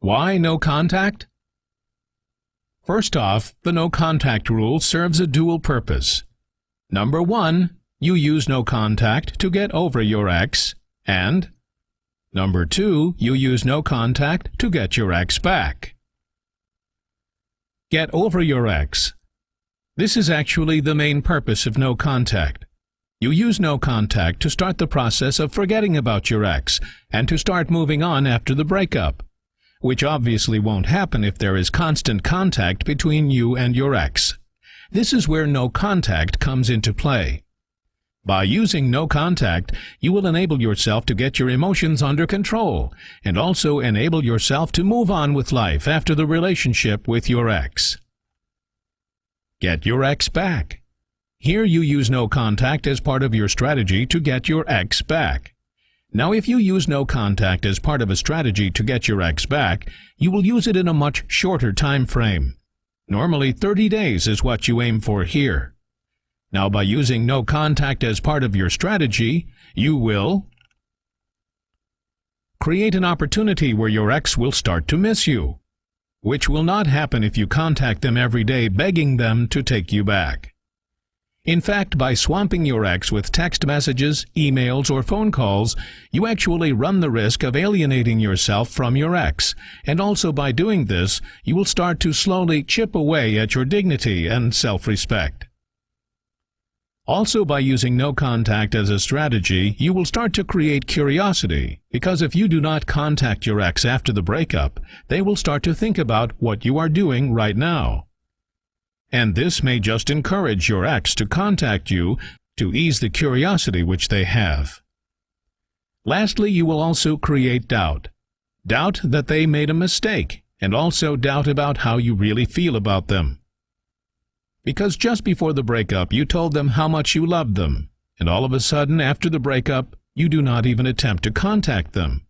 Why no contact? First off, the no contact rule serves a dual purpose. Number 1, you use no contact to get over your ex, and Number 2, you use no contact to get your ex back. Get over your ex. This is actually the main purpose of no contact. You use no contact to start the process of forgetting about your ex and to start moving on after the breakup, which obviously won't happen if there is constant contact between you and your ex. This is where no contact comes into play. By using no contact, you will enable yourself to get your emotions under control and also enable yourself to move on with life after the relationship with your ex. Get your ex back. Here you use no contact as part of your strategy to get your ex back. Now, if you use no contact as part of a strategy to get your ex back, you will use it in a much shorter time frame. Normally 30 days is what you aim for here. Now, by using no contact as part of your strategy, you will create an opportunity where your ex will start to miss you, which will not happen if you contact them every day begging them to take you back. In fact, by swamping your ex with text messages, emails, or phone calls, you actually run the risk of alienating yourself from your ex, and also by doing this, you will start to slowly chip away at your dignity and self-respect. Also, by using no contact as a strategy, you will start to create curiosity, because if you do not contact your ex after the breakup, they will start to think about what you are doing right now. And this may just encourage your ex to contact you to ease the curiosity which they have. Lastly, you will also create doubt. Doubt that they made a mistake, and also doubt about how you really feel about them. Because just before the breakup, you told them how much you loved them, and all of a sudden, after the breakup, you do not even attempt to contact them.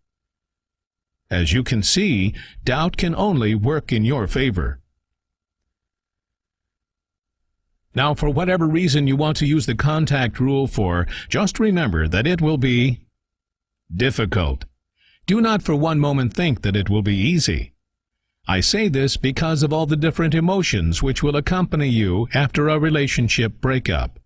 As you can see, doubt can only work in your favor. Now, for whatever reason you want to use the contact rule for, just remember that it will be difficult. Do not for one moment think that it will be easy. I say this because of all the different emotions which will accompany you after a relationship breakup.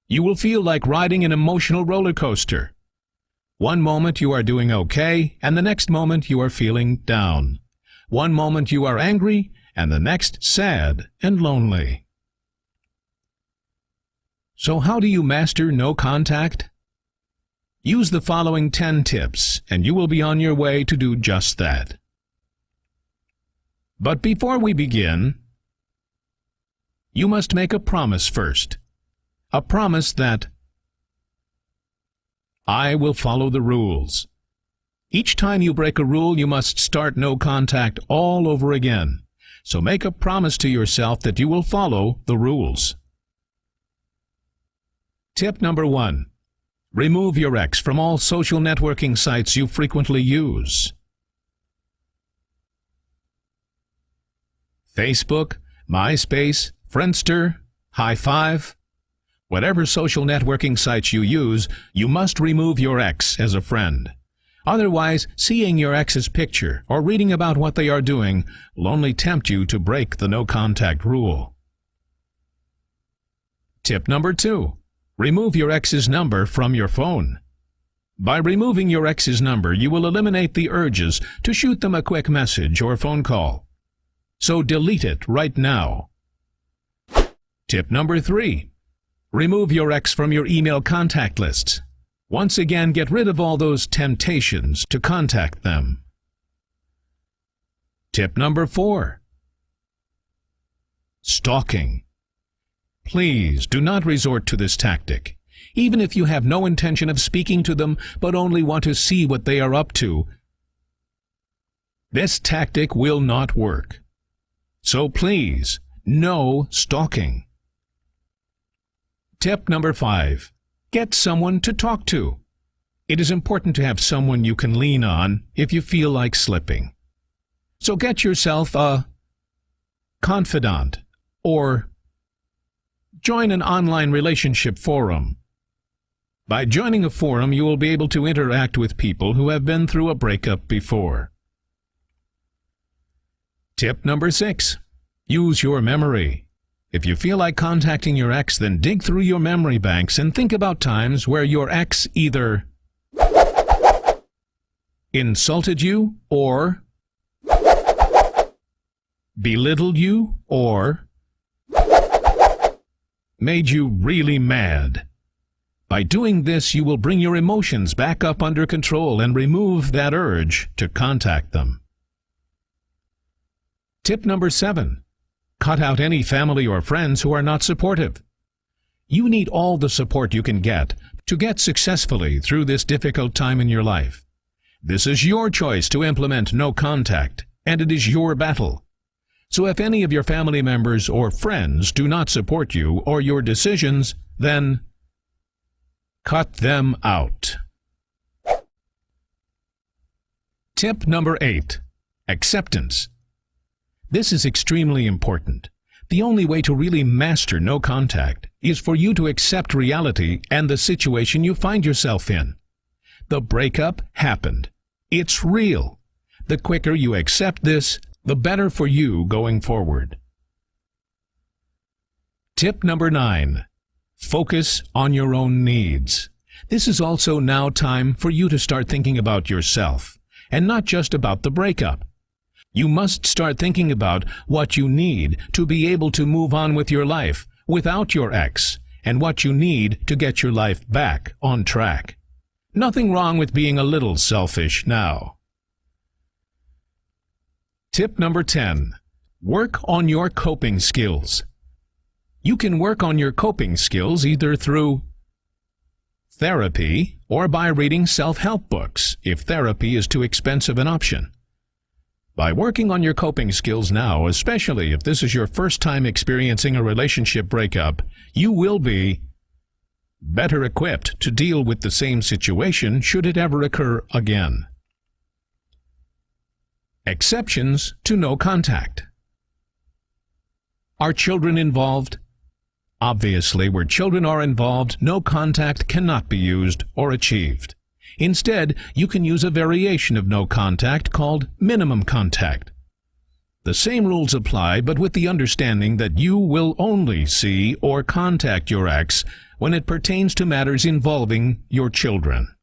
You will feel like riding an emotional roller coaster. One moment you are doing okay, and the next moment you are feeling down. One moment you are angry, and the next sad and lonely. So how do you master no contact? Use the following 10 tips, and you will be on your way to do just that. But before we begin, you must make a promise first. A promise that I will follow the rules. Each time you break a rule, you must start no contact all over again. So make a promise to yourself that you will follow the rules. Tip number 1. Remove your ex from all social networking sites you frequently use. Facebook, MySpace, Friendster, High5. Whatever social networking sites you use, you must remove your ex as a friend. Otherwise, seeing your ex's picture or reading about what they are doing will only tempt you to break the no-contact rule. Tip number 2. Remove your ex's number from your phone. By removing your ex's number, you will eliminate the urges to shoot them a quick message or phone call. So delete it right now. Tip number 3. Remove your ex from your email contact lists. Once again, get rid of all those temptations to contact them. Tip number 4. Stalking. Please do not resort to this tactic. Even if you have no intention of speaking to them, but only want to see what they are up to, this tactic will not work. So please, no stalking. Tip number 5. Get someone to talk to. It is important to have someone you can lean on if you feel like slipping. So get yourself a confidant or join an online relationship forum. By joining a forum, you will be able to interact with people who have been through a breakup before. Tip number 6. Use your memory. If you feel like contacting your ex, then dig through your memory banks and think about times where your ex either insulted you or belittled you or made you really mad. By doing this, you will bring your emotions back up under control and remove that urge to contact them. Tip number 7. Cut out any family or friends who are not supportive. You need all the support you can get to get successfully through this difficult time in your life. This is your choice to implement no contact, and it is your battle. So if any of your family members or friends do not support you or your decisions, then cut them out. Tip number 8. Acceptance. This is extremely important. The only way to really master no contact is for you to accept reality and the situation you find yourself in. The breakup happened. It's real. The quicker you accept this, the better for you going forward. Tip number 9. Focus on your own needs. This is also now time for you to start thinking about yourself, and not just about the breakup. You must start thinking about what you need to be able to move on with your life without your ex, and what you need to get your life back on track. Nothing wrong with being a little selfish now. Tip number 10. Work on your coping skills. You can work on your coping skills either through therapy or by reading self-help books, if therapy is too expensive an option. By working on your coping skills now, especially if this is your first time experiencing a relationship breakup, you will be better equipped to deal with the same situation should it ever occur again. Exceptions to no contact. Are children involved? Obviously, where children are involved, no contact cannot be used or achieved. Instead, you can use a variation of no contact called minimum contact. The same rules apply, but with the understanding that you will only see or contact your ex when it pertains to matters involving your children.